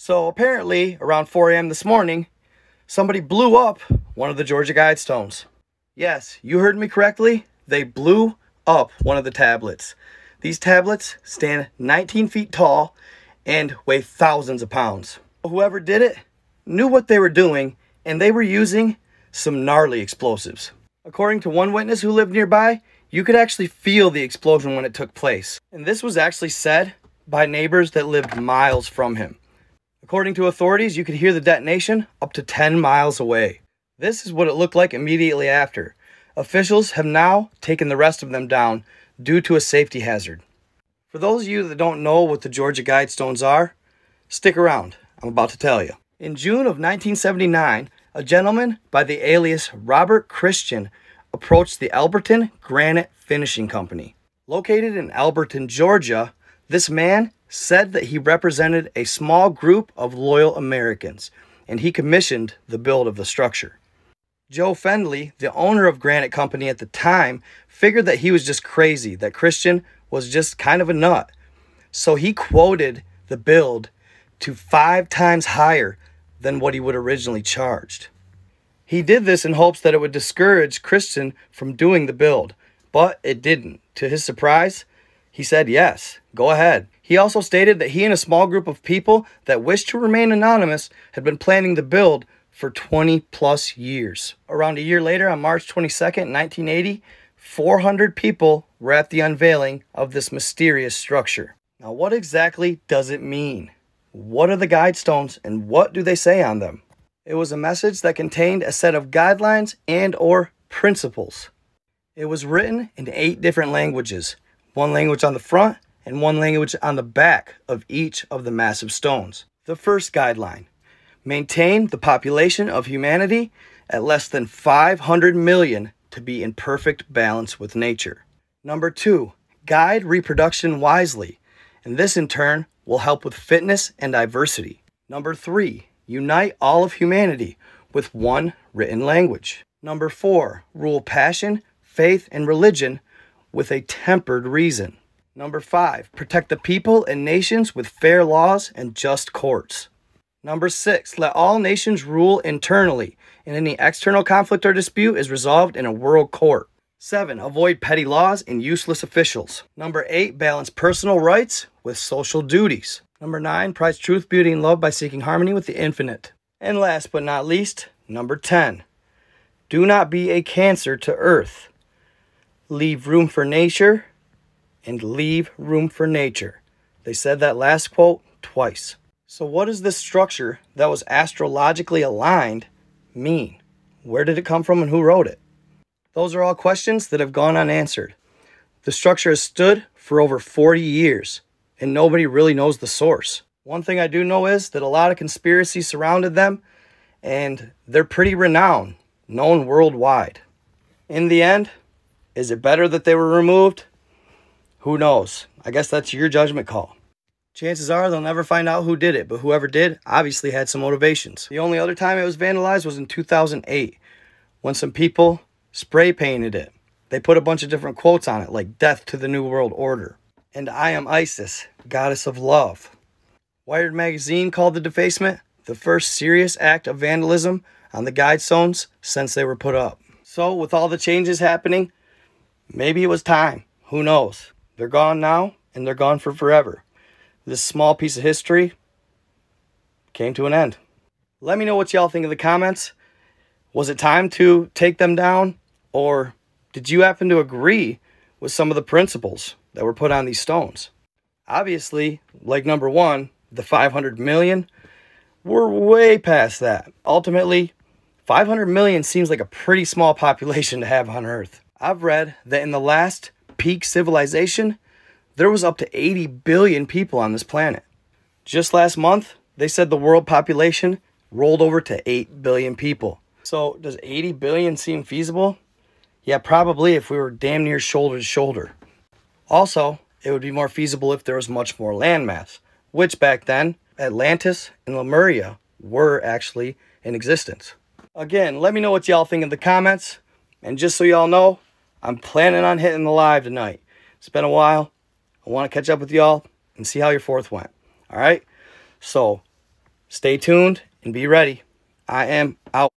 So apparently, around 4 a.m. this morning, somebody blew up one of the Georgia Guidestones. Yes, you heard me correctly. They blew up one of the tablets. These tablets stand 19 feet tall and weigh thousands of pounds. Whoever did it knew what they were doing, and they were using some gnarly explosives. According to one witness who lived nearby, you could actually feel the explosion when it took place. And this was actually said by neighbors that lived miles from him. According to authorities, you could hear the detonation up to 10 miles away. This is what it looked like immediately after. Officials have now taken the rest of them down due to a safety hazard. For those of you that don't know what the Georgia Guidestones are, stick around. I'm about to tell you. In June of 1979, a gentleman by the alias Robert Christian approached the Alberton Granite Finishing Company. Located in Alberton, Georgia, this man said that he represented a small group of loyal Americans, and he commissioned the build of the structure. Joe Fendley, the owner of Granite Company at the time, figured that he was just crazy, that Christian was just kind of a nut. So he quoted the build to 5 times higher than what he would originally charged. He did this in hopes that it would discourage Christian from doing the build, but it didn't. To his surprise, he said yes, go ahead. He also stated that he and a small group of people that wished to remain anonymous had been planning the build for 20 plus years. Around a year later, on March 22nd, 1980, 400 people were at the unveiling of this mysterious structure. Now, what exactly does it mean? What are the Guidestones and what do they say on them? It was a message that contained a set of guidelines and or principles. It was written in 8 different languages, 1 language on the front and 1 language on the back of each of the massive stones. The first guideline: maintain the population of humanity at less than 500 million to be in perfect balance with nature. Number 2, guide reproduction wisely, and this in turn will help with fitness and diversity. Number 3, unite all of humanity with 1 written language. Number 4, rule passion, faith, and religion with a tempered reason. Number 5, protect the people and nations with fair laws and just courts. Number 6, let all nations rule internally, and any external conflict or dispute is resolved in a world court. 7, avoid petty laws and useless officials. Number 8, balance personal rights with social duties. Number 9, prize truth, beauty, and love by seeking harmony with the infinite. And last but not least, number 10, do not be a cancer to earth. Leave room for nature and leave room for nature. They said that last quote twice. So what does this structure that was astrologically aligned mean? Where did it come from and who wrote it? Those are all questions that have gone unanswered. The structure has stood for over 40 years and nobody really knows the source. One thing I do know is that a lot of conspiracies surrounded them and they're pretty renowned, known worldwide. In the end, is it better that they were removed? Who knows? I guess that's your judgment call. Chances are they'll never find out who did it, but whoever did obviously had some motivations. The only other time it was vandalized was in 2008 when some people spray painted it. They put a bunch of different quotes on it, like "Death to the New World Order" and "I am Isis, goddess of love." Wired magazine called the defacement the first serious act of vandalism on the Guidestones since they were put up. So with all the changes happening, maybe it was time. Who knows? They're gone now, and they're gone for forever. This small piece of history came to an end. Let me know what y'all think in the comments. Was it time to take them down? Or did you happen to agree with some of the principles that were put on these stones? Obviously, like number 1, the 500 million, we're way past that. Ultimately, 500 million seems like a pretty small population to have on Earth. I've read that in the last peak civilization, there was up to 80 billion people on this planet. Just last month, they said the world population rolled over to 8 billion people. So does 80 billion seem feasible? Yeah, probably if we were damn near shoulder to shoulder. Also, it would be more feasible if there was much more landmass, which back then, Atlantis and Lemuria were actually in existence. Again, let me know what y'all think in the comments. And just so y'all know, I'm planning on hitting the live tonight. It's been a while. I want to catch up with y'all and see how your 4th went. All right? So, Stay tuned and be ready. I am out.